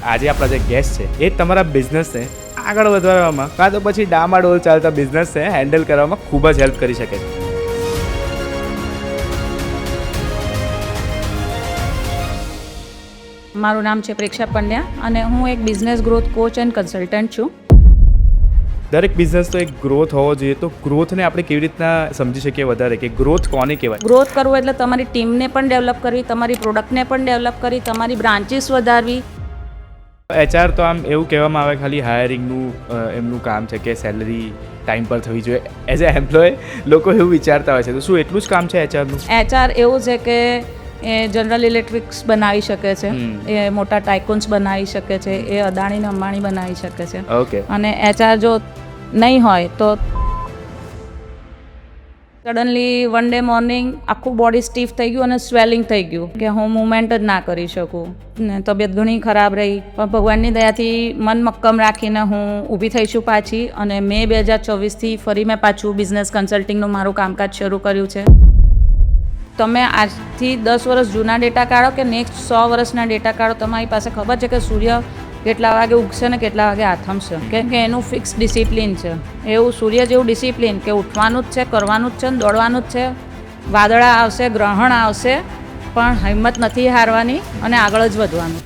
આજે આપણા જે ગેસ્ટ છે એ તમારા બિઝનેસને આગળ વધારવામાં કાં તો પછી ડામાડોલ ચાલતા બિઝનેસને હેન્ડલ કરવામાં ખૂબ જ હેલ્પ કરી શકે છે. મારું નામ છે પ્રેક્ષા પંડ્યા અને હું એક business growth coach and consultant છું. દરેક બિઝનેસ તો એક ગ્રોથ હોવો જોઈએ, તો ગ્રોથને આપણે કેવી રીતના સમજી શકીએ વધારે કે ગ્રોથ કોને કહેવાય? ગ્રોથ કરવું એટલે તમારી ટીમને પણ ડેવલપ કરવી, તમારી પ્રોડક્ટને પણ ડેવલપ કરવી, તમારી બ્રાન્ચીસ વધારવી. HR તો આમ એવું કહેવામાં આવે ખાલી હાયરિંગનું એમનું કામ છે કે સેલરી ટાઈમ પર થવી જોઈએ. એઝ એ એમ્પ્લોય લોકો એવું વિચારતા હોય છે, તો શું એટલું જ કામ છે HRનું? HR એવું છે કે એ જનરલ ઇલેક્ટ્રિક્સ બનાવી શકે છે, એ મોટા ટાઇકોન્સ બનાવી શકે છે, એ અદાણીને અંબાણી બનાવી શકે છે. ઓકે. અને HR જો નહીં હોય તો સડનલી વન ડે મોર્નિંગ આખું બોડી સ્ટીફ થઈ ગયું અને સ્વેલિંગ થઈ ગયું કે હું મુવમેન્ટ જ ના કરી શકું ને તબિયત ઘણી ખરાબ રહી. પણ ભગવાનની દયાથી મન મક્કમ રાખીને હું ઊભી થઈ છું પાછી અને મે 2024થી ફરી મેં પાછું બિઝનેસ કન્સલ્ટિંગનું મારું કામકાજ શરૂ કર્યું છે. તમે આજથી 10 વર્ષ જૂના ડેટા કાઢો કે નેક્સ્ટ 100 વર્ષના ડેટા કાઢો, તમારી પાસે ખબર છે કે સૂર્ય કેટલા વાગે ઉગશે ને કેટલા વાગે આથમશે, કેમ કે એનું ફિક્સ ડિસિપ્લિન છે. એવું સૂર્ય જેવું ડિસિપ્લિન કે ઉઠવાનું જ છે, કરવાનું જ છે, દોડવાનું જ છે. વાદળા આવશે, ગ્રહણ આવશે, પણ હિંમત નથી હારવાની અને આગળ જ વધવાનું.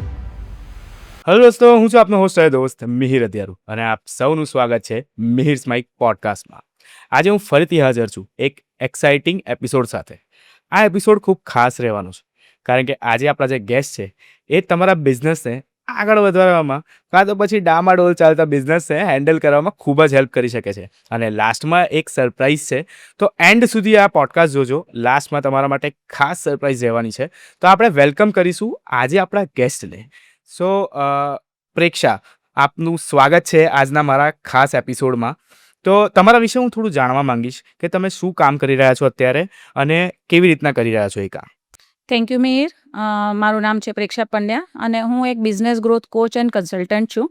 હેલો દોસ્તો, હું છું આપનો હોસ્ટ દોસ્ત મિહિર અધ્યારુ અને આપ સૌનું સ્વાગત છે મિહિર્સ માઇક પોડકાસ્ટમાં. આજે હું ફરીથી હાજર છું એક એક્સાઇટિંગ એપિસોડ સાથે. આ એપિસોડ ખૂબ ખાસ રહેવાનો છે કારણ કે આજે આપણા જે ગેસ્ટ છે એ તમારા બિઝનેસને આગળ વધારવામાં કાં તો પછી ડામાડોલ ચાલતા બિઝનેસને હેન્ડલ કરવામાં ખૂબ જ હેલ્પ કરી શકે છે. અને લાસ્ટમાં એક સરપ્રાઈઝ છે, તો એન્ડ સુધી આ પોડકાસ્ટ જોજો. લાસ્ટમાં તમારા માટે ખાસ સરપ્રાઈઝ રહેવાની છે. તો આપણે વેલકમ કરીશું આજે આપણા ગેસ્ટને. સો પ્રેક્ષા, આપનું સ્વાગત છે આજના મારા ખાસ એપિસોડમાં. તો તમારા વિશે હું થોડું જાણવા માંગીશ કે તમે શું કામ કરી રહ્યા છો અત્યારે અને કેવી રીતના કરી રહ્યા છો એ કામ. Thank you Mihir. મારું નામ છે પ્રેક્ષા પંડ્યા અને હું એક business growth coach and consultant છું.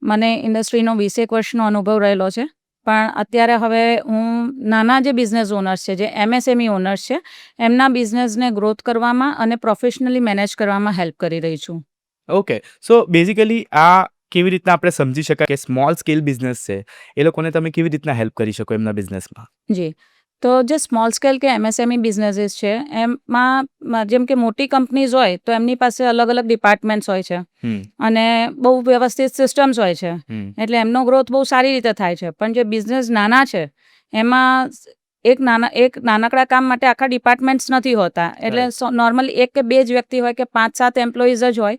મને ઇન્ડસ્ટ્રીનો 20 વર્ષનો અનુભવ રહેલો છે, પણ અત્યારે હવે હું નાના જે બિઝનેસ ઓનર્સ છે, જે MSME ઓનર્સ છે, એમના બિઝનેસને ગ્રોથ કરવામાં અને પ્રોફેશનલી મેનેજ કરવામાં હેલ્પ કરી રહી છું. ઓકે. સો બેઝિકલી આ કેવી રીતના આપણે સમજી શકાય કે સ્મોલ સ્કેલ બિઝનેસ છે એ લોકોને તમે કેવી રીતના હેલ્પ કરી શકો એમના બિઝનેસમાં? જી, તો જે સ્મોલ સ્કેલ કે MSME બિઝનેસીસ છે એમાં જેમ કે મોટી કંપનીઝ હોય તો એમની પાસે અલગ અલગ ડિપાર્ટમેન્ટ્સ હોય છે અને બહુ વ્યવસ્થિત સિસ્ટમ્સ હોય છે, એટલે એમનો ગ્રોથ બહુ સારી રીતે થાય છે. પણ જે બિઝનેસ નાના છે એમાં એક નાનકડા કામ માટે આખા ડિપાર્ટમેન્ટ્સ નથી હોતા, એટલે નોર્મલી 1 કે 2 જ વ્યક્તિ હોય કે 5-7 એમ્પ્લોઈઝ જ હોય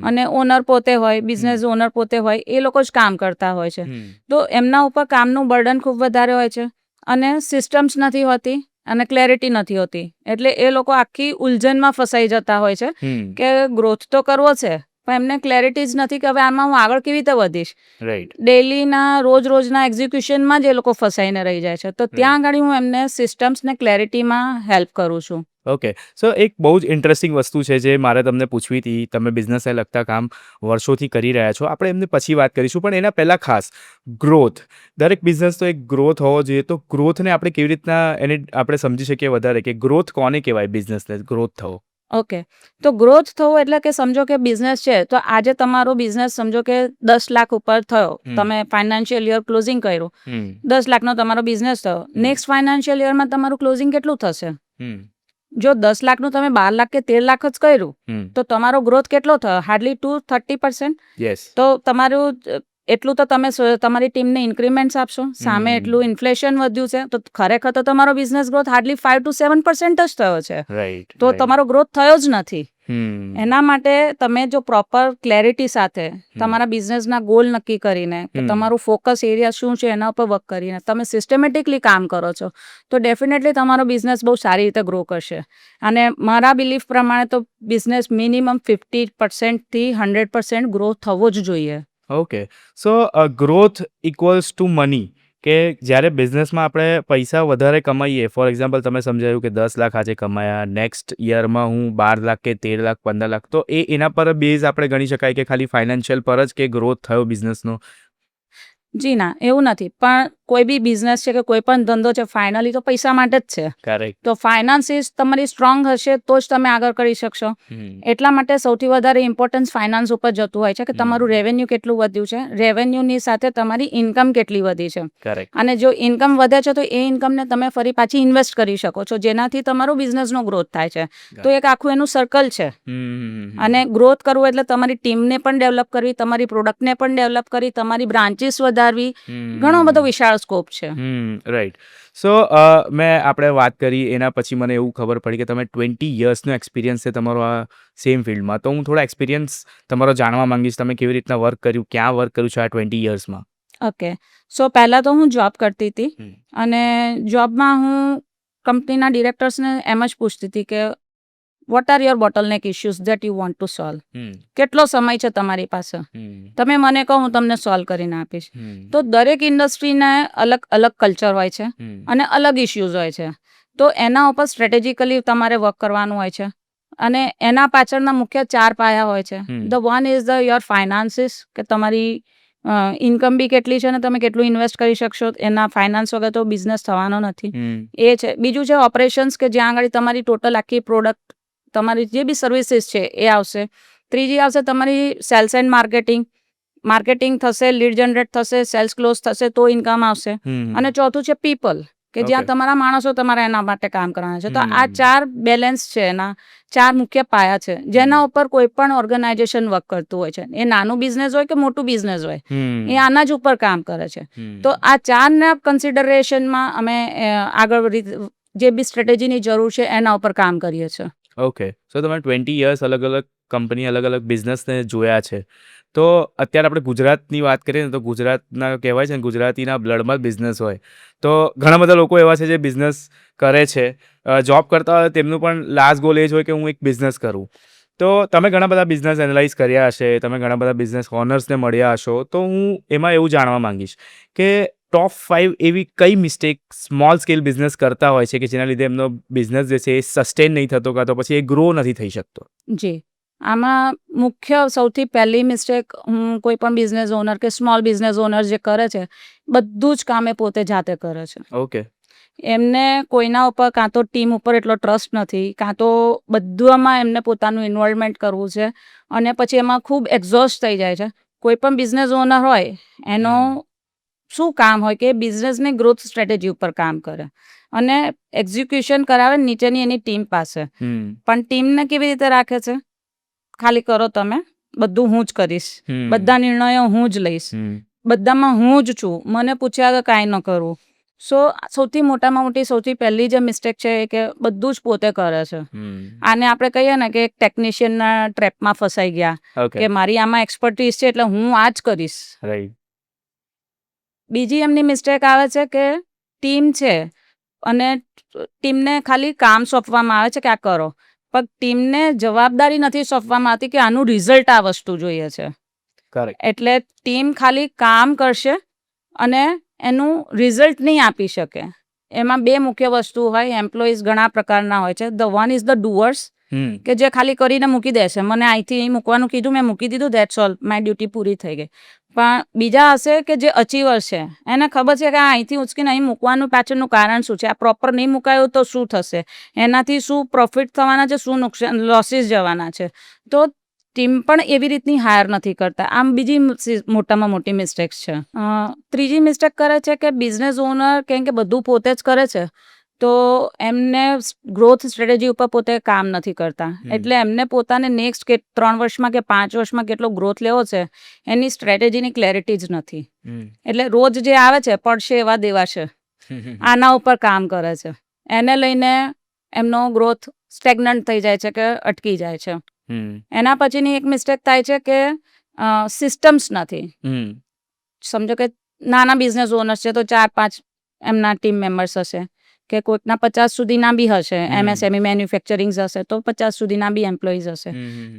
અને ઓનર પોતે હોય, બિઝનેસ ઓનર પોતે હોય, એ લોકો જ કામ કરતા હોય છે. તો એમના ઉપર કામનું બર્ડન ખૂબ વધારે હોય છે અને સિસ્ટમ્સ નથી હોતી અને ક્લેરિટી નથી હોતી, એટલે એ લોકો આખી ઉલઝનમાં ફસાઈ જતા હોય છે કે ગ્રોથ તો કરવો છે પણ એમને ક્લેરિટી જ નથી કે હવે આમાં હું આગળ કેવી રીતે વધીશ. રાઈટ. ડેઈલીના રોજના એક્ઝિક્યુશનમાં જ એ લોકો ફસાઈને રહી જાય છે. તો ત્યાં આગળ હું એમને સિસ્ટમ્સને ક્લેરિટીમાં હેલ્પ કરું છું. ઓકે. સો એક બહુ જ ઇન્ટરેસ્ટિંગ વસ્તુ છે જે મારે તમને પૂછવી હતી. તમે બિઝનેસને લગતા કામ વર્ષોથી કરી રહ્યા છો, આપણે એમને પછી વાત કરીશું, પણ એના પહેલાં ખાસ ગ્રોથ. દરેક બિઝનેસ તો એક ગ્રોથ હોવો જોઈએ, તો ગ્રોથને આપણે કેવી રીતના એને આપણે સમજી શકીએ વધારે કે ગ્રોથ કોને કહેવાય? બિઝનેસને ગ્રોથ થવો. ઓકે, તો ગ્રોથ થવું એટલે કે સમજો કે બિઝનેસ છે, તો આજે તમારો બિઝનેસ સમજો કે 10 લાખ ઉપર થયો, તમે ફાઇનાન્શિયલ યર ક્લોઝિંગ કર્યું, 10 લાખનો તમારો બિઝનેસ થયો. નેક્સ્ટ ફાઇનાન્શિયલ યરમાં તમારું ક્લોઝિંગ કેટલું થશે? જો 10 લાખનું તમે 12 લાખ કે 13 લાખ જ કર્યું તો તમારો ગ્રોથ કેટલો થયો? હાર્ડલી 2-30%. યસ. તો તમારું એટલું તો તમે તમારી ટીમને ઇન્ક્રીમેન્ટ્સ આપશો, સામે એટલું ઇન્ફ્લેશન વધ્યું છે, તો ખરેખર તો તમારો બિઝનેસ ગ્રોથ હાર્ડલી 5-7% જ થયો છે. રાઈટ. તો તમારો ગ્રોથ થયો જ નથી. એના માટે તમે જો પ્રોપર ક્લેરિટી સાથે તમારા બિઝનેસના ગોલ નક્કી કરીને કે તમારું ફોકસ એરિયા શું છે એના ઉપર વર્ક કરીને તમે સિસ્ટમેટિકલી કામ કરો છો તો ડેફિનેટલી તમારો બિઝનેસ બહુ સારી રીતે ગ્રો કરશે. અને મારા બિલીફ પ્રમાણે તો બિઝનેસ મિનિમમ 50%થી 100% ગ્રો થવો જ જોઈએ. Okay. So growth equals to money, કે જ્યારે બિઝનેસમાં આપણે પૈસા વધારે કમાઈએ, ફોર એક્ઝામ્પલ તમે સમજાયું કે 10 લાખ આજે કમાયા, નેક્સ્ટ યરમાં હું 12 લાખ કે 13 લાખ 15 લાખ, તો એના પર બેઝ આપણે ગણી શકાય કે ખાલી ફાઇનાન્શિયલ પર જ કે ગ્રોથ થયો બિઝનેસનો? જી ના, એવું નથી. પણ કોઈ બી બિઝનેસ છે કે કોઈ પણ ધંધો છે ફાઇનલી તો પૈસા માટે જ છે. કરેક્ટ. તો ફાઇનાન્સીસ તમારી સ્ટ્રોંગ હશે તો જ તમે આગળ કરી શકશો. એટલા માટે સૌથી વધારે ઇમ્પોર્ટન્સ ફાઇનાન્સ ઉપર જતું હોય છે કે તમારું રેવન્યુ કેટલું વધ્યું છે, રેવન્યુની સાથે તમારી ઇન્કમ કેટલી વધી છે. કરેક્ટ. અને જો ઇન્કમ વધે છે તો એ ઇન્કમને તમે ફરી પાછી ઇન્વેસ્ટ કરી શકો છો, જેનાથી તમારો બિઝનેસનો ગ્રોથ થાય છે. તો એક આખું એનું સર્કલ છે. અને ગ્રોથ કરવું એટલે તમારી ટીમને પણ ડેવલપ કરવી, તમારી પ્રોડક્ટને પણ ડેવલપ કરવી, તમારી બ્રાન્ચીસ વધારવી, ઘણો બધો વિશાળ સ્કોપ છે. રાઈટ. સો આપણે વાત કરી એના પછી મને એવું ખબર પડી કે તમે 20 યર્સનો એક્સપિરિયન્સ છે તમારો આ સેમ ફિલ્ડમાં. તો હું થોડા એક્સપિરિયન્સ તમારો જાણવા માંગીશ. તમે કેવી રીતના વર્ક કર્યું, ક્યાં વર્ક કર્યું છે આ 20 યર્સમાં? ઓકે. સો પહેલાં તો હું જોબ કરતી હતી અને જોબમાં હું કંપનીના ડિરેક્ટર્સને એમ જ પૂછતી હતી કે what are your bottleneck issues that you want to solve. કેટલો સમય છે તમારી પાસે, તમે મને કહો હું તમને સોલ્વ કરીને આપીશ. તો દરેક ઇન્ડસ્ટ્રીને અલગ અલગ કલ્ચર હોય છે અને અલગ ઇશ્યુઝ હોય છે. તો એના ઉપર સ્ટ્રેટેજિકલી તમારે વર્ક કરવાનું હોય છે. અને એના પાછળના મુખ્ય 4 પાયા હોય છે. The one is the your finances, કે તમારી ઇન્કમ બી કેટલી છે અને તમે કેટલું ઇન્વેસ્ટ કરી શકશો. એના ફાઇનાન્સ વગર તો બિઝનેસ થવાનો નથી. એ છે. બીજું છે ઓપરેશન્સ, કે જ્યાં આગળ તમારી ટોટલ આખી પ્રોડક્ટ, તમારી જે બી સર્વિસીસ છે એ આવશે. ત્રીજી આવશે તમારી સેલ્સ એન્ડ માર્કેટિંગ. માર્કેટિંગ થશે, લીડ જનરેટ થશે, સેલ્સ ક્લોઝ થશે તો ઇન્કમ આવશે. અને ચોથું છે પીપલ, કે જ્યાં તમારા માણસો તમારા એના માટે કામ કરવાના છે. તો આ 4 બેલેન્સ છે, એના 4 મુખ્ય પાયા છે જેના ઉપર કોઈ પણ ઓર્ગેનાઇઝેશન વર્ક કરતું હોય છે. એ નાનું બિઝનેસ હોય કે મોટું બિઝનેસ હોય, એ આના જ ઉપર કામ કરે છે. તો આ 4ના કન્સિડરેશનમાં અમે આગળ જે બી સ્ટ્રેટેજીની જરૂર છે એના ઉપર કામ કરીએ છીએ. ઓકે. સો તમે 20 યર્સ અલગ અલગ કંપની, અલગ અલગ બિઝનેસને જોયા છે. તો અત્યારે આપણે ગુજરાતની વાત કરીએ ને તો ગુજરાતના કહેવાય છે ને ગુજરાતીના બ્લડમાં બિઝનેસ હોય. તો ઘણા બધા લોકો એવા છે જે બિઝનેસ કરે છે, જોબ કરતા હોય, તેમનું પણ લાસ્ટ ગોલ એ જ હોય કે હું એક બિઝનેસ કરું. તો તમે ઘણા બધા બિઝનેસ એનાલાઇઝ કર્યા હશે, તમે ઘણા બધા બિઝનેસ ઓનર્સને મળ્યા હશો. તો હું એમાં એવું જાણવા માંગીશ કે ટોપ 5 એવી કઈ મિસ્ટેક સ્મોલ સ્કેલ બિઝનેસ કરતા હોય છે કે જેના લીધે એમનો બિઝનેસ જે છે એ સસ્ટેન નહીં થતો, કાં તો પછી એ ગ્રો નથી થઈ શકતો? જી. આમાં મુખ્ય સૌથી પહેલી મિસ્ટેક હું કોઈ પણ બિઝનેસ ઓનર કે સ્મોલ બિઝનેસ ઓનર જે કરે છે, બધું જ કામ એ પોતે જાતે કરે છે. ઓકે. એમને કોઈના ઉપર, કાં તો ટીમ ઉપર એટલો ટ્રસ્ટ નથી, કાં તો બધામાં એમને પોતાનું ઇન્વોલ્વમેન્ટ કરવું છે અને પછી એમાં ખૂબ એક્ઝોસ્ટ થઈ જાય છે. કોઈ પણ બિઝનેસ ઓનર હોય એનો શું કામ હોય કે બિઝનેસની ગ્રોથ સ્ટ્રેટેજી ઉપર કામ કરે અને એક્ઝિક્યુશન કરાવે નીચેની એની ટીમ પાસે. પણ ટીમને કેવી રીતે રાખે છે? ખાલી કરો તમે, બધું હું જ કરીશ, બધા નિર્ણયો હું જ લઈશ, બધામાં હું જ છું, મને પૂછ્યા વગર કાંઈ ન કરવું. સો સૌથી મોટામાં મોટી, સૌથી પહેલી જે મિસ્ટેક છે એ કે બધું જ પોતે કરે છે. આને આપણે કહીએ ને કે એક ટેકનિશિયનના ટ્રેપમાં ફસાઈ ગયા કે મારી આમાં એક્સપર્ટીઝ છે એટલે હું આ જ કરીશ. રાઈટ. બીજી એમની મિસ્ટેક આવે છે કે ટીમ છે અને ટીમને ખાલી કામ સોંપવામાં આવે છે કે આ કરો, પણ ટીમને જવાબદારી નથી સોંપવામાં આવતી કે આનું રિઝલ્ટ આ વસ્તુ જોઈએ છે. કરેક્ટ. એટલે ટીમ ખાલી કામ કરશે અને એનું રિઝલ્ટ નહીં આપી શકે. એમાં 2 મુખ્ય વસ્તુ હોય. એમ્પ્લોઈઝ ઘણા પ્રકારના હોય છે. The one is the doers, કે જે ખાલી કરીને મૂકી દેશે. મને અહીંથી અહીં મૂકવાનું કીધું, મેં મૂકી દીધું, ધેટ્સ ઓલ, મારી ડ્યુટી પૂરી થઈ ગઈ. પણ બીજા હશે કે જે અચીવર્સ છે, એને ખબર છે કે આ અહીંથી ઉચકીને અહીં મૂકવાનું પાછળનું કારણ શું છે, આ પ્રોપર નહીં મુકાયું તો શું થશે, એનાથી શું પ્રોફિટ થવાના છે, શું નુકસાન, લોસીસ જવાના છે. તો ટીમ પણ એવી રીતની હાયર નથી કરતા. આમ બીજી મોટામાં મોટી મિસ્ટેક્સ છે. ત્રીજી મિસ્ટેક કરે છે કે બિઝનેસ ઓનર કેમ કે બધું પોતે જ કરે છે તો એમને ગ્રોથ સ્ટ્રેટેજી ઉપર પોતે કામ નથી કરતા. એટલે એમને પોતાને નેક્સ્ટ 3 વર્ષમાં કે 5 વર્ષમાં કેટલો ગ્રોથ લેવો છે એની સ્ટ્રેટેજીની ક્લેરિટી જ નથી. એટલે રોજ જે આવે છે પડશે એવા દેવાશે, આના ઉપર કામ કરે છે. એને લઈને એમનો ગ્રોથ સ્ટેગ્નન્ટ થઈ જાય છે કે અટકી જાય છે. એના પછીની એક મિસ્ટેક થાય છે કે સિસ્ટમ્સ નથી. સમજો કે નાના બિઝનેસ ઓનર્સ છે તો 4-5 એમના ટીમ મેમ્બર્સ હશે, કે કોઈકના 50 સુધીના બી હશે, એમએસએમઈ મેન્યુફેક્ચરિંગ હશે તો 50 સુધીના બી એમ્પ્લોઈઝ હશે.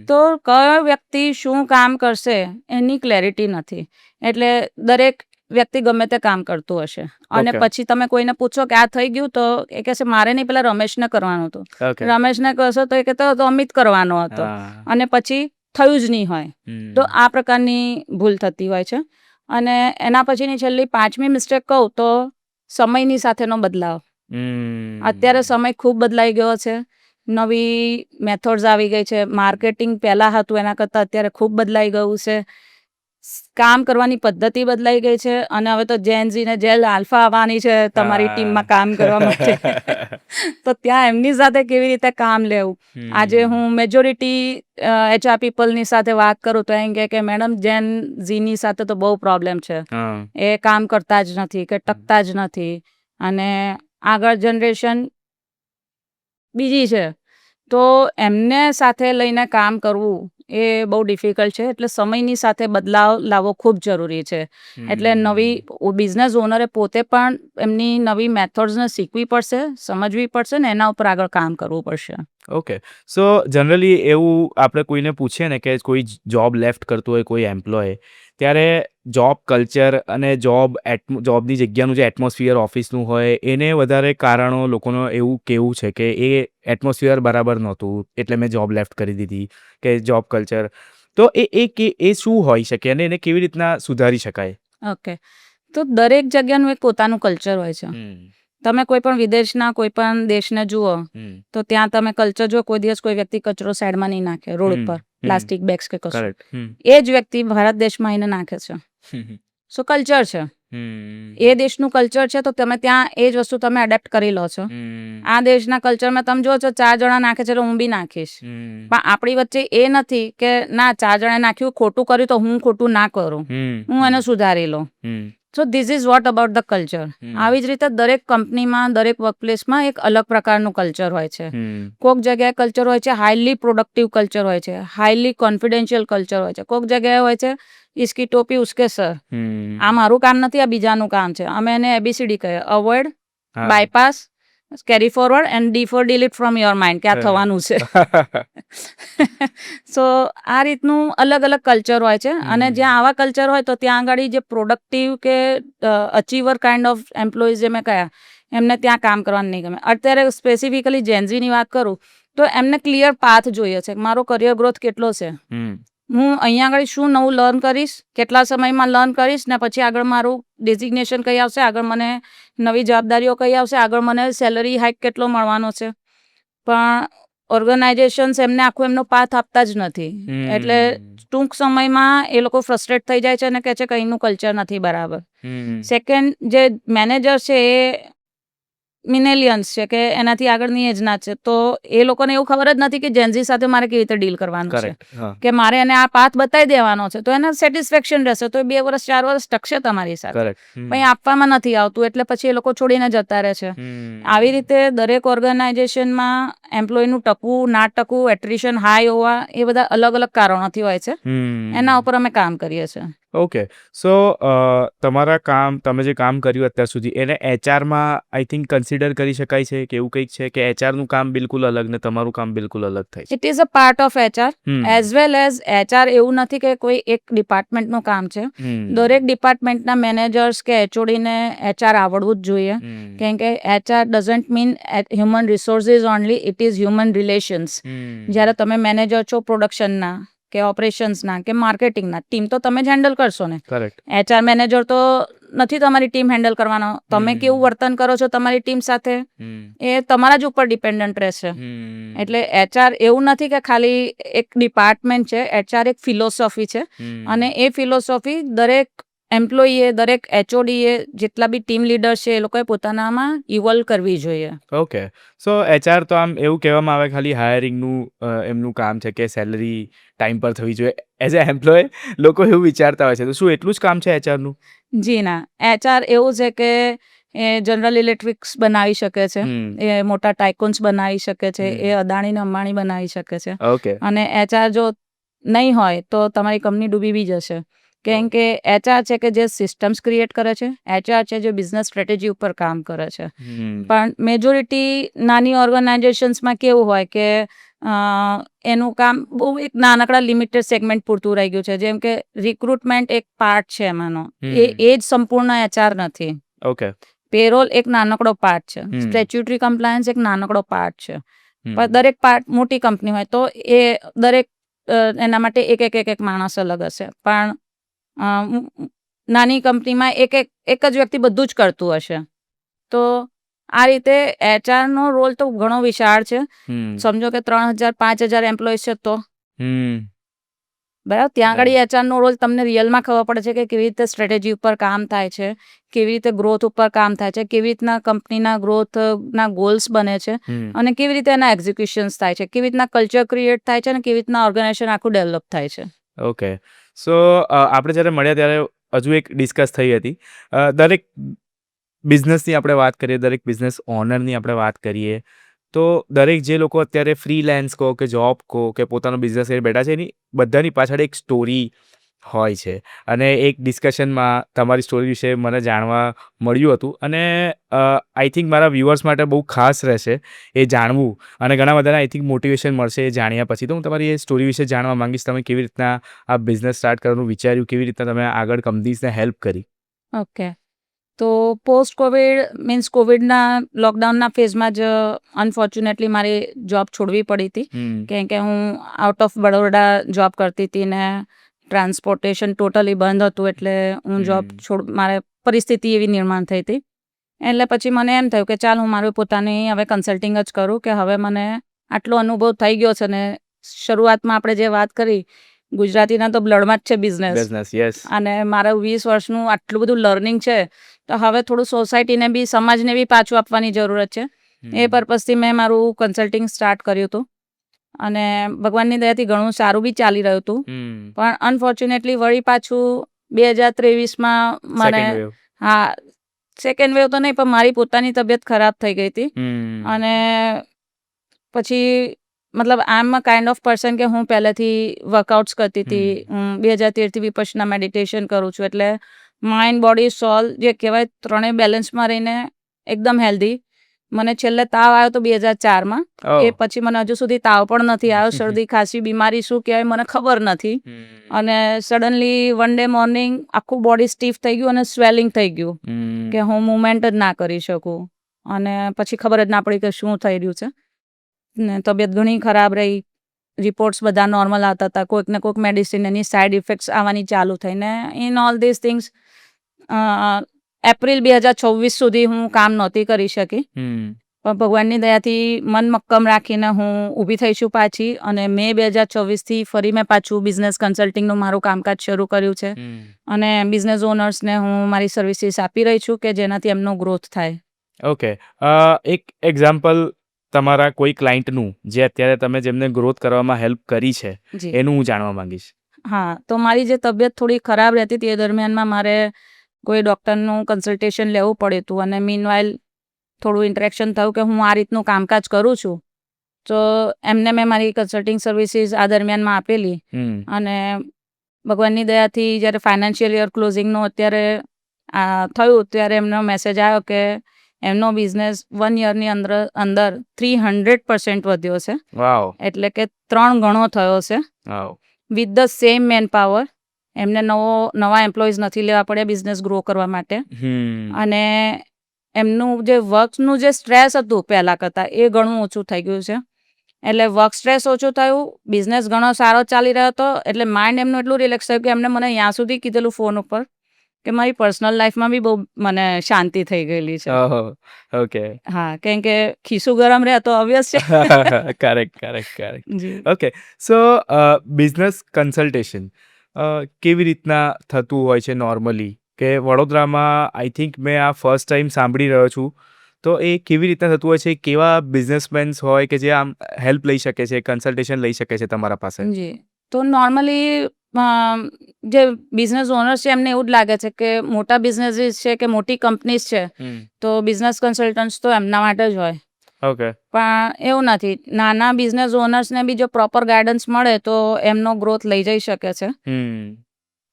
તો કયો વ્યક્તિ શું કામ કરશે એની ક્લેરિટી નથી. એટલે દરેક વ્યક્તિ ગમે તે કામ કરતું હશે અને પછી તમે કોઈને પૂછો કે આ થઈ ગયું તો એ કહેશે મારે નહીં, પેલા રમેશને કરવાનું હતું. રમેશને કહેશો તો એ કહેતો હતો અમિત કરવાનો હતો અને પછી થયું જ નહીં હોય. તો આ પ્રકારની ભૂલ થતી હોય છે. અને એના પછીની છેલ્લી 5મી મિસ્ટેક કહું તો સમયની સાથેનો બદલાવ. અત્યારે સમય ખૂબ બદલાઈ ગયો છે. નવી મેથડ્સ આવી ગઈ છે. માર્કેટિંગ પહેલાં હતું એના કરતાં અત્યારે ખૂબ બદલાઈ ગયું છે. કામ કરવાની પદ્ધતિ બદલાઈ ગઈ છે અને હવે તો જેન ઝી ને જેલ આલ્ફા આવવાની છે તમારી ટીમમાં કામ કરવા માટે. તો ત્યાં એમની સાથે કેવી રીતે કામ લેવું. આજે હું મેજોરિટી HR પીપલની સાથે વાત કરું તો એમ કે મેડમ જેન ઝીની સાથે તો બહુ પ્રોબ્લેમ છે. એ કામ કરતા જ નથી કે ટકતા જ નથી અને આગળ જનરેશન બીજી છે તો એમને સાથે લઈને કામ કરવું એ બહુ ડિફિકલ્ટ છે. એટલે સમયની સાથે બદલાવ લાવવો ખૂબ જરૂરી છે. એટલે નવી બિઝનેસ ઓનરે પોતે પણ એમની નવી મેથડ્સને શીખવી પડશે, સમજવી પડશે ને એના ઉપર આગળ કામ કરવું પડશે. ઓકે. સો જનરલી એવું આપણે કોઈને પૂછીએ ને કે કોઈ જોબ લેફ્ટ કરતું હોય કોઈ એમ્પ્લોય, ત્યારે જોબ કલ્ચર અને જોબની જગ્યાનું જે એટમોસ્ફિયર ઓફિસનું હોય એને વધારે કારણો લોકોનું એવું કેવું છે કે એ એટમોસ્ફિયર બરાબર નહોતું એટલે મેં જોબ લેફ્ટ કરી દીધી કે જોબ કલ્ચર. તો એ શું હોઈ શકે અને એને કેવી રીતના સુધારી શકાય? ઓકે. તો દરેક જગ્યાનું એક પોતાનું કલ્ચર હોય છે. તમે કોઈ પણ વિદેશના કોઈ પણ દેશને જુઓ તો ત્યાં તમે કલ્ચર જો કોઈ દિવસ કોઈ વ્યક્તિ કચરો સાઈડમાં નહીં નાખે રોડ ઉપર, પ્લાસ્ટિક બેગ્સ કે કશું. એ જ વ્યક્તિ ભારત દેશમાં આવીને નાખે છે. સો કલ્ચર છે. એ દેશનું કલ્ચર છે તો તમે ત્યાં એ જ વસ્તુ તમે એડેપ્ટ કરી લો છો. આ દેશના કલ્ચરમાં તમે જો છો 4 જણા નાખે છે તો હું બી નાખીશ. પણ આપણી વચ્ચે એ નથી કે ના 4 જણાએ નાખ્યું ખોટું કર્યું તો હું ખોટું ના કરું, હું એને સુધારી લઉં. So this is what about the culture. આવી જ રીતે દરેક કંપનીમાં દરેક વર્કપ્લેસમાં એક અલગ પ્રકારનું કલ્ચર હોય છે. કોઈક જગ્યાએ કલ્ચર હોય છે હાઈલી પ્રોડક્ટિવ કલ્ચર હોય છે, હાઈલી કોન્ફિડેન્શિયલ કલ્ચર હોય છે. કોઈક જગ્યાએ હોય છે ઇસકી ટોપી ઉસકે સર. આ મારું કામ નથી, આ બીજાનું કામ છે. અમે એને ABCD કહીએ: avoid, bypass, carry forward and D for delete from your mind કે આ થવાનું છે. સો આ રીતનું અલગ અલગ કલ્ચર હોય છે અને જ્યાં આવા કલ્ચર હોય તો ત્યાં આગળ જે પ્રોડક્ટિવ કે અચીવર કાઇન્ડ ઓફ એમ્પ્લોઈઝ જે મેં કયા એમને ત્યાં કામ કરવાનું નહીં ગમે. અત્યારે સ્પેસિફિકલી જેનઝીની વાત કરું તો એમને ક્લિયર પાથ જોઈએ છે. મારો કરિયર ગ્રોથ કેટલો છે, હું અહીંયા આગળ શું નવું લર્ન કરીશ, કેટલા સમયમાં લર્ન કરીશ ને પછી આગળ મારું ડેઝિગ્નેશન કઈ આવશે, આગળ મને નવી જવાબદારીઓ કઈ આવશે, આગળ મને સેલરી હાઇક કેટલો મળવાનો છે. પણ ઓર્ગેનાઇઝેશન્સ એમને આખું એમનો પાથ આપતા જ નથી. એટલે ટૂંક સમયમાં એ લોકો ફ્રસ્ટ્રેટ થઈ જાય છે અને કહે છે કે અહીંનું કલ્ચર નથી બરાબર. સેકન્ડ, જે મેનેજર છે એ મિનેલિયન્સ છે કે એનાથી આગળની એજના છે તો એ લોકોને એવું ખબર જ નથી કે જેનઝી સાથે મારે કેવી રીતે ડીલ કરવાનું છે, કે મારે એને આ પાથ બતાવી દેવાનો છે તો એને સેટિસ્ફેક્શન રહેશે તો એ 2 વર્ષ 4 વર્ષ ટકશે તમારી સાથે. પણ આપવામાં નથી આવતું એટલે પછી એ લોકો છોડીને જતા રહે છે. આવી રીતે દરેક ઓર્ગેનાઇઝેશનમાં એમ્પ્લોયનું ટકવું ના ટકવું, એટ્રિશન હાઈ હોવા, એ બધા અલગ અલગ કારણોથી હોય છે. એના ઉપર અમે કામ કરીએ છીએ. ઓકે. સો તમે જે કામ કર્યું અત્યાર સુધી એને HRમાં આઈ થિંક કન્સિડર કરી શકાય છે કે એવું કંઈક છે કે HRનું કામ બિલકુલ અલગ ને તમારું કામ બિલકુલ અલગ થાય છે? It is a part of HR as well as HR એવું નથી કે કોઈ એક ડિપાર્ટમેન્ટનું કામ છે. દરેક ડિપાર્ટમેન્ટના મેનેજર્સ કે HOD ને HR આવડવું જ જોઈએ. કેમ કે HR doesn't mean human resources only, it is human relations. જ્યારે તમે મેનેજર છો પ્રોડક્શનના કે ઓપરેશન્સના કે માર્કેટિંગના, ટીમ તો તમે જ હેન્ડલ કરશો ને. HR મેનેજર તો નથી તમારી ટીમ હેન્ડલ કરવાનો. તમે કેવું વર્તન કરો છો તમારી ટીમ સાથે એ તમારા જ ઉપર ડિપેન્ડન્ટ રહેશે. એટલે HR એવું નથી કે ખાલી એક ડિપાર્ટમેન્ટ છે. HR એક ફિલોસોફી છે અને એ ફિલોસોફી દરેક એમ્પ્લોયીએ, દરેક HODએ, જેટલા બી ટીમ લીડર છે એ લોકોએ પોતાનામાં ઇવોલ્વ કરવી જોઈએ. ઓકે. સો HR તો આમ એવું કહેવામાં આવે ખાલી હાયરિંગનું એમનું કામ છે કે સેલરી ટાઈમ પર થવી જોઈએ. એઝ અ એમ્પ્લોય લોકો એવું વિચારતા હોય છે. તો શું એટલું જ કામ છે HRનું? જી ના. HR એવું છે કે એ જનરલ ઇલેક્ટ્રિક્સ બનાવી શકે છે, એ મોટા ટાઇકોન્સ બનાવી શકે છે, એ અદાણીને અંબાણી બનાવી શકે છે. ઓકે. અને HR જો નહીં હોય તો તમારી કંપની ડૂબી બી જશે. કેમ કે HR છે કે જે સિસ્ટમ્સ ક્રિએટ કરે છે, HR છે જે બિઝનેસ સ્ટ્રેટેજી ઉપર કામ કરે છે. પણ મેજોરિટી નાની ઓર્ગેનાઇઝેશન્સમાં કેવું હોય કે એનું કામ બહુ એક નાનકડા લિમિટેડ સેગમેન્ટ પૂરતું રહી ગયું છે. જેમ કે રિક્રુટમેન્ટ એક પાર્ટ છે એમાંનો, એ જ સંપૂર્ણ HR નથી. ઓકે. પેરોલ એક નાનકડો પાર્ટ છે, સ્ટેચ્યુટરી કમ્પ્લાયન્સ એક નાનકડો પાર્ટ છે. પણ દરેક પાર્ટ મોટી કંપની હોય તો એ દરેક એના માટે એક માણસ અલગ હશે. પણ નાની કંપનીમાં એક જ વ્યક્તિ બધું જ કરતું હશે. તો આ રીતે એચઆરનો રોલ તો ઘણો વિશાળ છે. સમજો કે 3,000-5,000 એમ્પ્લોઈઝ છે તો બરાબર, ત્યાં આગળ એચઆરનો રોલ તમને રિયલમાં ખબર પડે છે કે કેવી રીતે સ્ટ્રેટેજી ઉપર કામ થાય છે, કેવી રીતે ગ્રોથ ઉપર કામ થાય છે, કેવી રીતના કંપનીના ગ્રોથના ગોલ્સ બને છે અને કેવી રીતે એના એક્ઝિક્યુશન્સ થાય છે, કેવી રીતના કલ્ચર ક્રિએટ થાય છે અને કેવી રીતના ઓર્ગેનાઇઝેશન આખું ડેવલપ થાય છે. ઓકે. સો આપણે જ્યારે મળ્યા ત્યારે હજુ એક ડિસ્કસ થઈ હતી. દરેક બિઝનેસની આપણે વાત કરીએ, દરેક બિઝનેસ ઓનરની આપણે વાત કરીએ, તો દરેક જે લોકો અત્યારે ફ્રીલેન્સ કહો કે જોબ કહો કે પોતાનો બિઝનેસ લઈને બેઠા છે, એની બધાની પાછળ એક સ્ટોરી હોય છે. અને એક ડિસ્કશનમાં તમારી સ્ટોરી વિશે મને જાણવા મળ્યું હતું અને આઈ થિંક મારા વ્યુઅર્સ માટે બહુ ખાસ રહેશે એ જાણવું અને ઘણા બધાને આઈ થિંક મોટિવેશન મળશે એ જાણ્યા પછી. તો હું તમારી એ સ્ટોરી વિશે જાણવા માંગીશ. તમે કેવી રીતના આ બિઝનેસ સ્ટાર્ટ કરવાનું વિચાર્યું, કેવી રીતના તમે આગળ કંપનીઝને હેલ્પ કરી? ઓકે. તો પોસ્ટ કોવિડ મીન્સ કોવિડના લોકડાઉનના ફેઝમાં જ અનફોર્ચ્યુનેટલી મારી જોબ છોડવી પડી હતી, કેમ કે હું આઉટ ઓફ બરોડા જોબ કરતી હતી ને ટ્રાન્સપોર્ટેશન ટોટલી બંધ હતું, એટલે હું જોબ મારે પરિસ્થિતિ એવી નિર્માણ થઈ હતી. એટલે પછી મને એમ થયું કે ચાલ હું મારું પોતાની હવે કન્સલ્ટિંગ જ કરું, કે હવે મને આટલો અનુભવ થઈ ગયો છે ને શરૂઆતમાં આપણે જે વાત કરી, ગુજરાતીના તો બ્લડમાં જ છે બિઝનેસ અને મારું 20 વર્ષનું આટલું બધું લર્નિંગ છે, તો હવે થોડું સોસાયટીને બી સમાજને બી પાછું આપવાની જરૂરત છે. એ પર્પઝથી મેં મારું કન્સલ્ટિંગ સ્ટાર્ટ કર્યું હતું અને ભગવાનની દયાથી ઘણું સારું બી ચાલી રહ્યું હતું. પણ અનફોર્ચ્યુનેટલી વળી પાછું 2023માં મને સેકન્ડ વેવ તો નહીં પણ મારી પોતાની તબિયત ખરાબ થઈ ગઈ હતી અને પછી મતલબ આઈ એમ અ કાઇન્ડ ઓફ પર્સન કે હું પહેલેથી વર્કઆઉટ્સ કરતી હતી. હું 2013થી વિપશ્યના મેડિટેશન કરું છું, એટલે માઇન્ડ બોડી સોલ જે કહેવાય ત્રણેય બેલેન્સમાં રહીને એકદમ હેલ્ધી. મને છેલ્લે તાવ આવ્યો તો 2004માં. એ પછી મને હજુ સુધી તાવ પણ નથી આવ્યો. શરદી ખાંસી બીમારી શું કહેવાય મને ખબર નથી. અને સડનલી વન ડે મોર્નિંગ આખું બોડી સ્ટીફ થઈ ગયું અને સ્વેલિંગ થઈ ગયું કે હું મુવમેન્ટ જ ના કરી શકું. અને પછી ખબર જ ના પડી કે શું થઈ રહ્યું છે. ને તબિયત ઘણી ખરાબ રહી. રિપોર્ટ્સ બધા નોર્મલ આવતા હતા. કોઈક ને કોઈક મેડિસિન એની સાઇડ ઇફેક્ટ્સ આવવાની ચાલુ થઈને in all this things April 2024 સુધી હું કામ નહોતી કરી શકી. પણ ભગવાનની દયાથી મન મક્કમ રાખીને હું ઊભી થઈ છું પાછી, અને મે 2024થી ફરી મેં પાછું બિઝનેસ કન્સલ્ટિંગનું મારું કામકાજ શરૂ કર્યું છે અને બિઝનેસ ઓનર્સને હું મારી સર્વિસીસ આપી રહી છું કે જેનાથી એમનો ગ્રોથ થાય. ઓકે. એક એક્ઝામ્પલ તમારા કોઈ ક્લાયન્ટનું જે અત્યારે તમે જેમને ગ્રોથ કરવામાં હેલ્પ કરી છે એનું હું જાણવા માંગીશ. હા, તો મારી જે તબિયત થોડી ખરાબ રહેતી હતી એ દરમિયાનમાં મારે કોઈ ડૉક્ટરનું કન્સલ્ટેશન લેવું પડ્યું હતું અને મીનવાઇલ થોડું ઇન્ટરેક્શન થયું કે હું આ રીતનું કામકાજ કરું છું, તો એમને મેં મારી કન્સલ્ટિંગ સર્વિસીસ આ દરમિયાનમાં આપેલી. અને ભગવાનની દયાથી જ્યારે ફાઇનાન્શિયલ યર ક્લોઝિંગનું અત્યારે થયું ત્યારે એમનો મેસેજ આવ્યો કે એમનો બિઝનેસ 1 યરની અંદર 300% વધ્યો છે. એટલે કે 3 ગણો થયો છે with the same manpower. એમને નવા એમ્પ્લોઈઝ નથી લેવા પડ્યા બિઝનેસ ગ્રો કરવા માટે. અને એમનું જે વર્કનું જે સ્ટ્રેસ હતું પહેલાં કરતાં એ ઘણું ઓછું થઈ ગયું છે. એટલે વર્ક સ્ટ્રેસ ઓછું થયું, બિઝનેસ ઘણો સારો ચાલી રહ્યો હતો, એટલે માઇન્ડ એમનું એટલું રિલેક્સ થયું કે એમને મને ત્યાં સુધી કીધેલું ફોન ઉપર કે મારી પર્સનલ લાઈફમાં બી બહુ મને શાંતિ થઈ ગયેલી છે. ઓકે. હા, કેમ કે ખિસ્સું ગરમ રહે તો ઓબ્વિયસ છે. કરેક્ટ. ઓકે. સો બિઝનેસ કન્સલ્ટેશન કેવી રીતના થતું હોય છે નોર્મલી? કે વડોદરામાં આઈ થિંક મેં આ ફર્સ્ટ ટાઈમ સાંભળી રહ્યો છું. તો એ કેવી રીતના થતું હોય છે? કેવા બિઝનેસમેન્સ હોય કે જે આમ હેલ્પ લઈ શકે છે, કન્સલ્ટેશન લઈ શકે છે તમારા પાસે? જી, તો નોર્મલી જે બિઝનેસ ઓનર્સ છે એમને એવું જ લાગે છે કે મોટા બિઝનેસીસ છે કે મોટી કંપનીઝ છે તો બિઝનેસ કન્સલ્ટન્ટ્સ તો એમના માટે જ હોય. ઓકે. પણ એવું નથી. નાના બિઝનેસ ઓનર્સને બી જો પ્રોપર ગાઈડન્સ મળે તો એમનો ગ્રોથ લઈ જઈ શકે છે.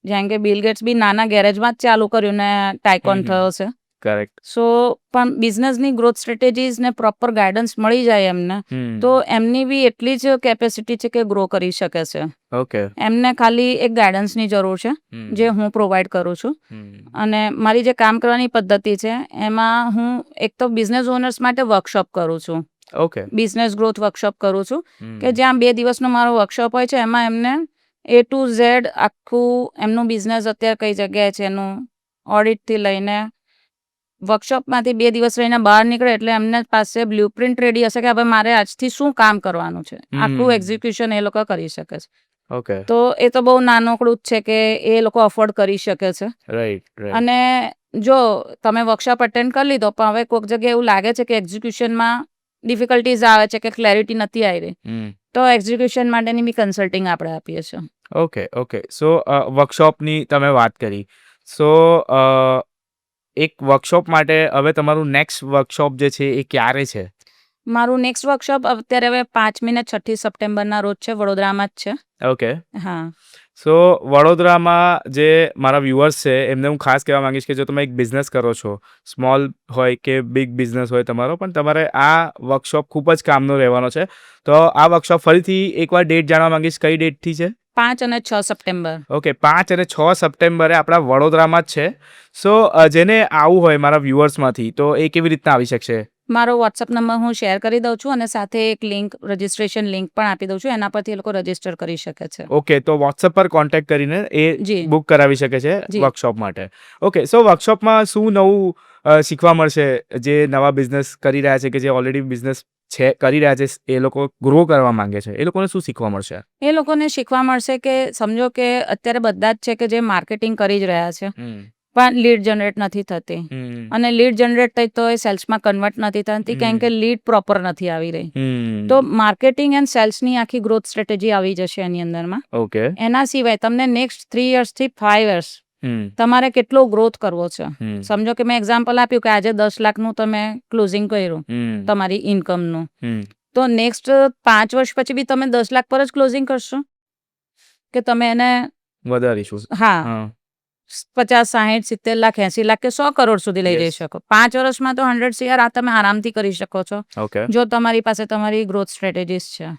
જેમ કે બિલ ગેટ્સ બી નાના ગેરેજમાં જ ચાલુ કર્યું ને ટાઇકોન થયો છે. કરેક્ટ. સો પણ બિઝનેસની ગ્રોથ સ્ટ્રેટેજીસ ને પ્રોપર ગાઈડન્સ મળી જાય એમને તો એમની બી એટલી જ કેપેસિટી છે કે ગ્રો કરી શકે છે. ઓકે. એમને ખાલી એક ગાઈડન્સની જરૂર છે જે હું પ્રોવાઈડ કરું છું. અને મારી જે કામ કરવાની પદ્ધતિ છે એમાં હું એક તો બિઝનેસ ઓનર્સ માટે વર્કશોપ કરું છું. ઓકે. બિઝનેસ ગ્રોથ વર્કશોપ કરું છું કે જ્યાં 2 દિવસનો મારો વર્કશોપ હોય છે. એમાં એમને એ ટુ ઝેડ આખું એમનું બિઝનેસ અત્યારે કઈ જગ્યાએ છે એનું ઓડિટથી લઈને વર્કશોપમાંથી 2 દિવસ રહીને બહાર નીકળે એટલે એમને પાસે બ્લુપ્રિન્ટ રેડી હશે કે હવે મારે આજથી શું કામ કરવાનું છે. આખું એક્ઝિક્યુશન એ લોકો કરી શકે છે. ઓકે. તો એ તો બહુ નાનકડું જ છે કે એ લોકો અફોર્ડ કરી શકે છે. રાઈટ. અને જો તમે વર્કશોપ અટેન્ડ કરી લીધો પણ હવે કોઈક જગ્યાએ એવું લાગે છે કે એક્ઝિક્યુશનમાં ડિફિકલ્ટીઝ આવે છે કે ક્લેરિટી નથી આવી રહી તો એક્ઝિક્યુશન માટેની બી કન્સલ્ટિંગ આપણે આપીએ છીએ. ઓકે. સો વર્કશોપની તમે વાત કરી. સો એક વર્કશોપ માટે હવે તમારું નેક્સ્ટ વર્કશોપ જે છે એ ક્યારે છે? મારું નેક્સ્ટ વર્કશોપ અત્યારે હવે 5મી ને 6ઠી સપ્ટેમ્બરના રોજ છે, વડોદરામાં જ છે. ઓકે. હા. સો વડોદરામાં જે મારા વ્યુઅર્સ છે એમને હું ખાસ કહેવા માંગીશ કે જો તમે એક બિઝનેસ કરો છો, સ્મોલ હોય કે બિગ બિઝનેસ હોય તમારો, પણ તમારે આ વર્કશોપ ખૂબ જ કામનો રહેવાનો છે. તો આ વર્કશોપ ફરીથી એકવાર ડેટ જાણવા માંગીશ, કઈ ડેટથી છે? 5 અને 6 સપ્ટેમ્બર. ઓકે, 5 અને 6 સપ્ટેમ્બરે આપણા વડોદરામાં જ છે. સો જેને આવવું હોય મારા વ્યુઅર્સમાંથી તો એ કેવી રીતના આવી શકશે? મારો વોટ્સઅપ નંબર હું શેર કરી દઉં છું અને સાથે એક લિંક, રજિસ્ટ્રેશન લિંક પણ આપી દઉં છું. એના પરથી એ લોકો રજિસ્ટર કરી શકે છે. ઓકે, તો વોટ્સઅપ પર કોન્ટેક્ટ કરીને એ જી. બુક કરાવી શકે છે જી. વર્કશોપ માટે. ઓકે, સો વર્કશોપમાં શું નવું શીખવા મળશે? જે નવા બિઝનેસ કરી રહ્યા છે કે જે ઓલરેડી બિઝનેસ છે કરી રહ્યા છે, એ લોકો ગ્રો કરવા માંગે છે, એ લોકોને શું શીખવા મળશે? એ લોકોને શીખવા મળશે કે સમજો કે અત્યારે બધા જ છે કે જે માર્કેટિંગ કરી જ રહ્યા છે પણ લીડ જનરેટ નથી થતી અને લીડ જનરેટ થઈ તો એ સેલ્સમાં કન્વર્ટ નથી થતી કારણ કે લીડ પ્રોપર નથી આવી રહી. તો માર્કેટિંગ એન્ડ સેલ્સની આખી ગ્રોથ સ્ટ્રેટેજી આવી જશે એની અંદરમાં. ઓકે. એના સિવાય તમને નેક્સ્ટ 3 યર્સથી 5 યર્સ તમારે કેટલો ગ્રોથ કરવો છે. સમજો કે મેં એક્ઝામ્પલ આપ્યું કે આજે 10 લાખનું તમે ક્લોઝિંગ કર્યું તમારી ઇન્કમનું, તો નેક્સ્ટ 5 વર્ષ પછી બી તમે 10 લાખ પર જ ક્લોઝિંગ કરશો કે તમે એને વધારીશું? હા, 50, 60, 70 લાખ, 80 લાખ કે 100 કરોડ સુધી લઈ જઈ શકો. 5 વર્ષમાં તો 100 CR આ તમે આરામથી કરી શકો છો જો તમારી પાસે તમારી ગ્રોથ સ્ટ્રેટેજીસ છે.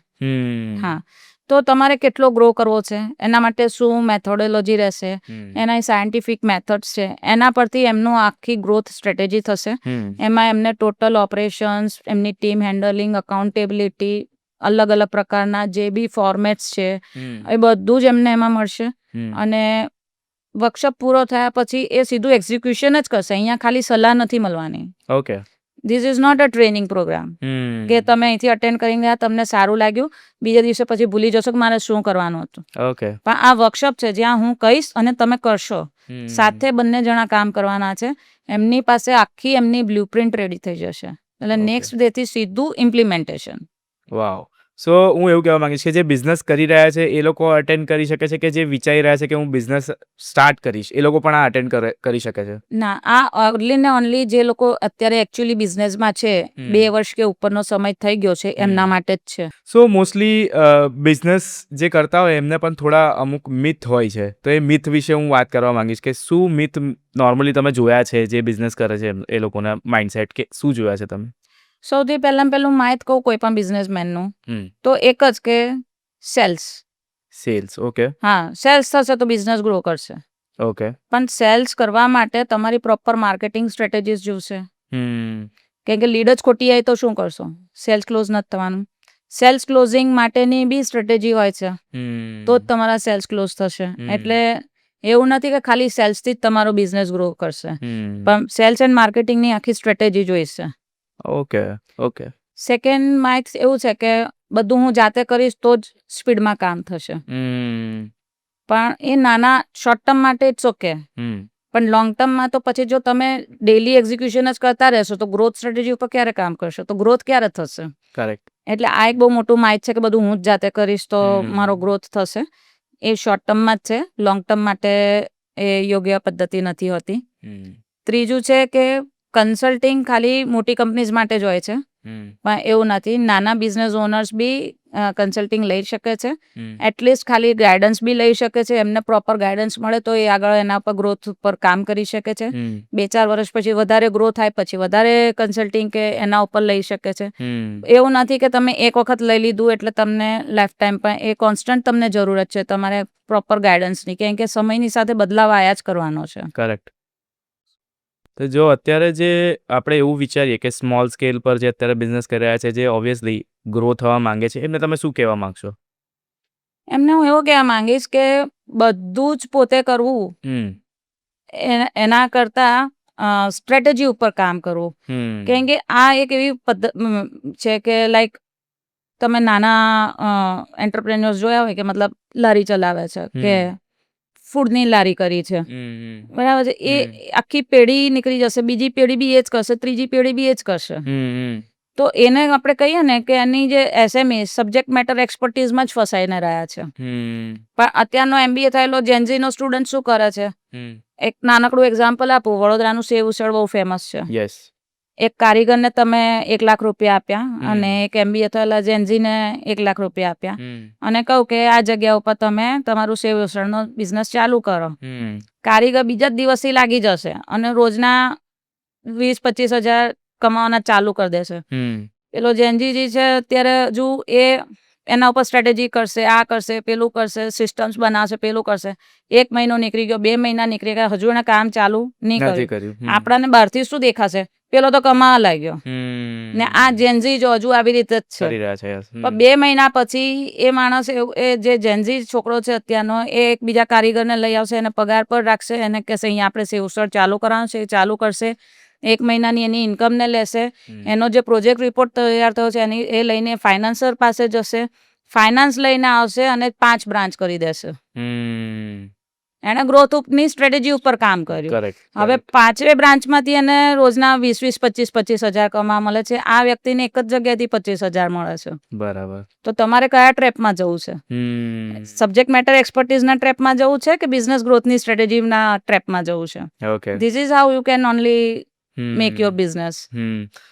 હા, તો તમારે કેટલો ગ્રો કરવો છે, એના માટે શું મેથોડોલોજી રહેશે, એના સાયન્ટિફિક મેથડ્સ છે, એના પરથી એમનું આખી ગ્રોથ સ્ટ્રેટેજી થશે. એમાં એમને ટોટલ ઓપરેશન્સ, એમની ટીમ હેન્ડલિંગ, અકાઉન્ટેબિલિટી, અલગ અલગ પ્રકારના જે બી ફોર્મેટ્સ છે એ બધું જ એમને એમાં મળશે. અને વર્કશોપ પૂરો થયા પછી એ સીધું એક્ઝિક્યુશન જ કરશે. અહીંયા ખાલી સલાહ નથી મળવાની. Okay. This is not a training program કે તમે અહીંથી અટેન્ડ કરી ગયા, તમને સારું લાગ્યું, બીજા દિવસે પછી ભૂલી જશો કે મારે શું કરવાનું હતું. ઓકે. પણ આ વર્કશોપ છે જ્યાં હું કહીશ અને તમે કરશો. સાથે બંને જણા કામ કરવાના છે. એમની પાસે આખી એમની બ્લુપ્રિન્ટ રેડી થઈ જશે એટલે નેક્સ્ટ ડે થી સીધું ઇમ્પ્લિમેન્ટેશન. વાવ. સો હું એવું કહેવા માંગીશ કે જે બિઝનેસ કરી રહ્યા છે એ લોકો અટેન્ડ કરી શકે છે, કે જે વિચારી રહ્યા છે કે હું બિઝનેસ સ્ટાર્ટ કરીશ એ લોકો પણ આ અટેન્ડ કરી શકે છે? ના, આ ઓનલી ને ઓનલી જે લોકો અત્યારે એકચ્યુઅલી બિઝનેસમાં છે, 2 વર્ષ કે ઉપરનો સમય થઈ ગયો છે એમના માટે જ છે. સો મોસ્ટલી બિઝનેસ જે કરતા હોય એમને પણ થોડા અમુક મિથ હોય છે, તો એ મિથ વિશે હું વાત કરવા માંગીશ કે શું મિથ નોર્મલી તમે જોયા છે જે બિઝનેસ કરે છે એ લોકોના માઇન્ડસેટ, કે શું જોયા છે તમે? સૌથી પહેલું માહિત કહું કોઈ પણ બિઝનેસમેનનું તો એક જ કે સેલ્સ. ઓકે. હા, સેલ્સ થશે તો બિઝનેસ ગ્રો કરશે. ઓકે. પણ સેલ્સ કરવા માટે તમારી પ્રોપર માર્કેટિંગ સ્ટ્રેટેજીસ જોશે. કેમ કે લીડ જ ખોટી આવી તો શું કરશો? સેલ્સ ક્લોઝ નથી થવાનું. સેલ્સ ક્લોઝિંગ માટેની બી સ્ટ્રેટેજી હોય છે તો જ તમારા સેલ્સ ક્લોઝ થશે. એટલે એવું નથી કે ખાલી સેલ્સથી જ તમારો બિઝનેસ ગ્રો કરશે, પણ સેલ્સ એન્ડ માર્કેટિંગની આખી સ્ટ્રેટેજી જોઈશે. ઓકે. સેકન્ડ માઇથ એવું છે કે બધું હું જાતે કરીશ તો જ સ્પીડમાં કામ થશે. પણ એ નાના શોર્ટ ટર્મ માટે ઇટ્સ ઓકે, પણ લોંગ ટર્મમાં તો પછી જો તમે ડેલી એક્ઝિક્યુશન જ કરતા રહેશો તો ગ્રોથ સ્ટ્રેટેજી ઉપર ક્યારે કામ કરશો? તો ગ્રોથ ક્યારે થશે? કરેક્ટ. એટલે આ એક બહુ મોટું માઇથ છે કે બધું હું જ જાતે કરીશ તો મારો ગ્રોથ થશે. એ શોર્ટ ટર્મમાં જ છે, લોંગ ટર્મ માટે એ યોગ્ય પદ્ધતિ નથી હોતી. ત્રીજું છે કે કન્સલ્ટિંગ ખાલી મોટી કંપનીઝ માટે જ હોય છે, પણ એવું નથી. નાના બિઝનેસ ઓનર્સ બી કન્સલ્ટિંગ લઈ શકે છે. એટલીસ્ટ ખાલી ગાઈડન્સ બી લઈ શકે છે. એમને પ્રોપર ગાઈડન્સ મળે તો એ આગળ એના પર ગ્રોથ ઉપર કામ કરી શકે છે. 2-4 વર્ષ પછી વધારે ગ્રો થાય પછી વધારે કન્સલ્ટિંગ કે એના ઉપર લઈ શકે છે. એવું નથી કે તમે એક વખત લઈ લીધું એટલે તમને લાઈફ ટાઈમ, પણ એ કોન્સ્ટન્ટ તમને જરૂરત છે તમારે પ્રોપર ગાઈડન્સની, કેમ કે સમયની સાથે બદલાવ આયા જ કરવાનો છે. કરેક્ટ. તો જો અત્યારે જે આપણે એવું વિચારીએ કે સ્મોલ સ્કેલ પર જે અત્યારે બિઝનેસ કરી રહ્યા છે, જે ઓબ્વિયસલી ગ્રો થવા માંગે છે, એમને તમે શું કહેવા માંગશો? એમને હું એવું કહેવા માંગીશ કે બધું જ પોતે કરવું એના કરતાં સ્ટ્રેટેજી ઉપર કામ કરવું. કેમ કે આ એક એવી છે કે લાઈક તમે નાના એન્ટરપ્રેન્યોર્સ જોયા હોય કે મતલબ લારી ચલાવે છે કે ફૂડની લારી કરી છે, બરાબર છે, એ આખી પેઢી નીકળી જશે, બીજી પેઢી બી એ જ કરશે, ત્રીજી પેઢી બી એ જ કરશે. તો એને આપણે કહીએ ને કે એની જે એસએમઈ સબ્જેક્ટ મેટર એક્સપર્ટીઝમાં જ ફસાઈને રહ્યા છે. પણ અત્યારનો MBA થયેલો જેનઝીનો સ્ટુડન્ટ શું કરે છે? એક નાનકડું એક્ઝામ્પલ આપું, વડોદરાનું સેવ ઉસળ બહુ ફેમસ છે. યસ. એક કારીગરને તમે 1 લાખ રૂપિયા આપ્યા અને એક MBA થયેલા જેનઝીને 1 લાખ રૂપિયા આપ્યા અને કહું કે આ જગ્યા ઉપર તમે તમારું સેવ ઉસળનો બિઝનેસ ચાલુ કરો. કારીગર બીજા જ દિવસથી લાગી જશે અને રોજના 20-25 હજાર કમાવાના ચાલુ કરી દેશે. પેલો જેનજી છે અત્યારે હજુ એના ઉપર સ્ટ્રેટેજી કરશે, આ કરશે, પેલું કરશે, સિસ્ટમ્સ બનાવશે, પેલું કરશે. 1 મહિનો નીકળી ગયો, 2 મહિના નીકળી ગયા, હજુ એને કામ ચાલુ નહીં કર્યું. આપણને બહારથી શું દેખાશે? પેલો તો કમાવા લાગ્યો ને આ જેનઝી જો હજુ આવી રીતે જ છે. પણ 2 મહિના પછી એ માણસ એ જે જેનઝી છોકરો છે અત્યારનો, એ એક બીજા કારીગરને લઈ આવશે, એને પગાર પર રાખશે, એને કહેશે અહીંયા આપણે સેવસળ ચાલુ કરવાનું છે, એ ચાલુ કરશે. 1 મહિનાની એની ઇન્કમને લેશે. એનો જે પ્રોજેક્ટ રિપોર્ટ તૈયાર થયો છે એ લઈને ફાઇનાન્સર પાસે જશે, ફાઇનાન્સ લઈને આવશે અને 5 બ્રાન્ચ કરી દેશે. એને ગ્રોથની સ્ટ્રેટેજી ઉપર કામ કર્યું. હવે 5 બ્રાન્ચમાંથી એને રોજના 20-25 હજાર કમાવા મળે છે. આ વ્યક્તિને એક જ જગ્યાએથી 25,000 મળે છે. બરાબર. તો તમારે કયા ટ્રેપમાં જવું છે? સબ્જેક્ટ મેટર એક્સપર્ટીઝના ટ્રેપમાં જવું છે કે બિઝનેસ ગ્રોથની સ્ટ્રેટેજીના ટ્રેપમાં જવું છે? Okay. This is how you can only make your business.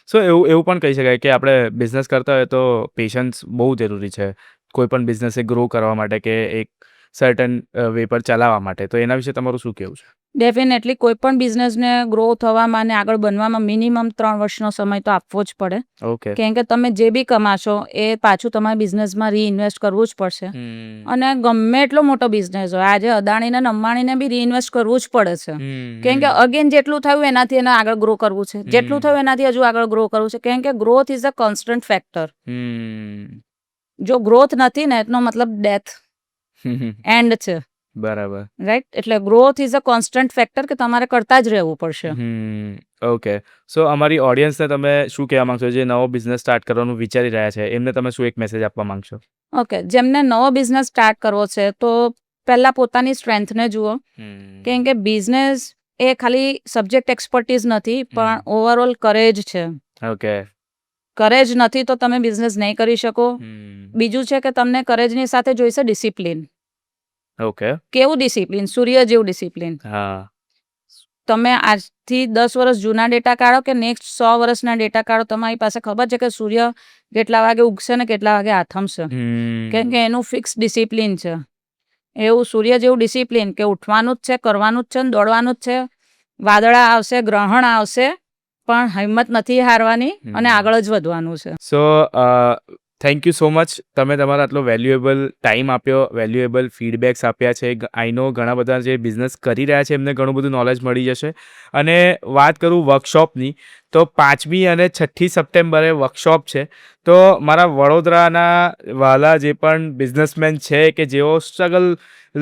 So એવું પણ કહી શકાય કે આપણે બિઝનેસ કરતા હોય તો પેશન્સ બહુ જરૂરી છે કોઈ પણ બિઝનેસ ગ્રો કરવા માટે કે એક સર્ટન વે પર ચલાવવા માટે. તો એના વિશે તમારું શું કહેવું છે? ડેફિનેટલી કોઈ પણ બિઝનેસને ગ્રો થવામાં અને આગળ બનવામાં મિનિમમ 3 વર્ષનો સમય તો આપવો જ પડે. ઓકે. કેમ કે તમે જે બી કમાશો એ પાછું તમારા બિઝનેસમાં રીઇન્વેસ્ટ કરવું જ પડશે. અને ગમે એટલો મોટો બિઝનેસ હોય, આજે અદાણીને અને અંબાણીને બી રીઇન્વેસ્ટ કરવું જ પડે છે. કેમ કે અગેન જેટલું થયું એનાથી એને આગળ ગ્રો કરવું છે, જેટલું થયું એનાથી હજુ આગળ ગ્રો કરવું છે. કેમ કે growth is a constant factor. જો ગ્રોથ નથી ને એનો મતલબ ડેથ એન્ડ છે. બરાબર. રાઈટ. એટલે growth is a constant factor કે તમારે કરતા જ રહેવું પડશે. ઓકે. સો અમારી ઓડિયન્સને તમે શું કહેવા માંગશો જે નવો બિઝનેસ સ્ટાર્ટ કરવાનું વિચારી રહ્યા છે એમને તમે શું એક મેસેજ આપવા માંગશો? ઓકે, જેમને નવો બિઝનેસ સ્ટાર્ટ કરવો છે તો પહેલા પોતાની સ્ટ્રેન્થને જુઓ. કેમ કે બિઝનેસ એ ખાલી સબ્જેક્ટ એક્સપર્ટીઝ નથી પણ ઓવરઓલ કરેજ છે. ઓકે. કરેજ નથી તો તમે બિઝનેસ નહીં કરી શકો. બીજું છે કે તમને કરેજની સાથે જોઈશે ડિસિપ્લિન. ઓકે. કેવું ડિસિપ્લિન? સૂર્ય જેવું ડિસિપ્લિન. હા. તમે આજથી 10 વર્ષ જૂના ડેટા કાઢો કે નેક્સ્ટ 100 વર્ષના ડેટા કાઢો, તમારી પાસે ખબર છે કે સૂર્ય કેટલા વાગે ઉગશે ને કેટલા વાગે આથમશે. કેમ કે એનું ફિક્સ ડિસિપ્લિન છે. એવું સૂર્ય જેવું ડિસિપ્લિન કે ઉઠવાનું જ છે, કરવાનું જ છે, દોડવાનું જ છે. વાદળા આવશે, ગ્રહણ આવશે, પણ હિંમત નથી હારવાની અને આગળ જ વધવાનું છે. So thank you so much. તમે તમારો આટલો વેલ્યુએબલ ટાઈમ આપ્યો, વેલ્યુએબલ ફીડબેક્સ આપ્યા છે. આઈ નો ઘણા બધા જે બિઝનેસ કરી રહ્યા છે એમને ઘણું બધું નોલેજ મળી જશે. અને વાત કરું વર્કશોપની તો 5મી અને 6ઠ્ઠી સપ્ટેમ્બરે વર્કશોપ છે. તો મારા વડોદરાના વાલા જે પણ બિઝનેસમેન છે કે જેઓ સ્ટ્રગલ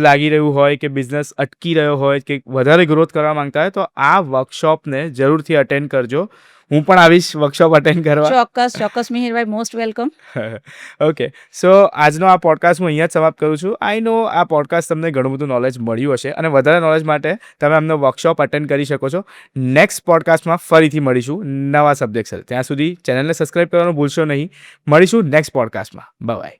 લાગી રહ્યું હોય કે બિઝનેસ અટકી રહ્યો હોય કે વધારે ગ્રોથ કરવા માંગતા હોય તો આ વર્કશોપને જરૂરથી અટેન્ડ કરજો. હું પણ આવીશ વર્કશોપ અટેન્ડ કરવા. ચોક્કસ મિહિરભાઈ, મોસ્ટ વેલકમ. ઓકે. સો આજનો આ પોડકાસ્ટ હું અહીંયા જ સમાપ્ત કરું છું. આઈ નો આ પોડકાસ્ટ તમને ઘણું બધું નોલેજ મળ્યું હશે અને વધારે નોલેજ માટે તમે અમને વર્કશોપ અટેન્ડ કરી શકો છો. નેક્સ્ટ પોડકાસ્ટમાં ફરીથી મળીશું નવા સબ્જેક્ટ સાથે. ત્યાં સુધી ચેનલને સબસ્ક્રાઈબ કરવાનું ભૂલશો નહીં. મળીશું નેક્સ્ટ પોડકાસ્ટમાં. બાય.